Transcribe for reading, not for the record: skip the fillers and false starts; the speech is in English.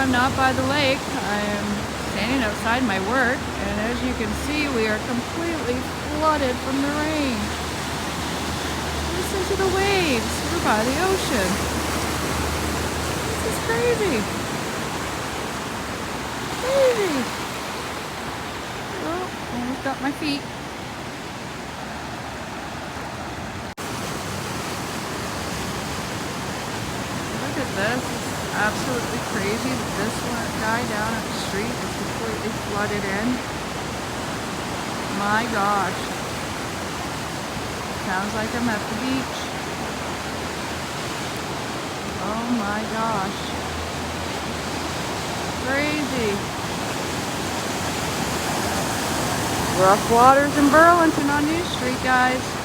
I'm not by the lake. I'm standing outside my work, and as you can see, we are completely flooded from the rain. Listen to the waves. We're by the ocean. This is crazy. Crazy. Oh, almost got my feet. Look at this. It's absolutely crazy. This one guy down at the street is completely flooded in. My gosh. Sounds like I'm at the beach. Oh my gosh. Crazy. Rough waters in Burlington on New Street, guys.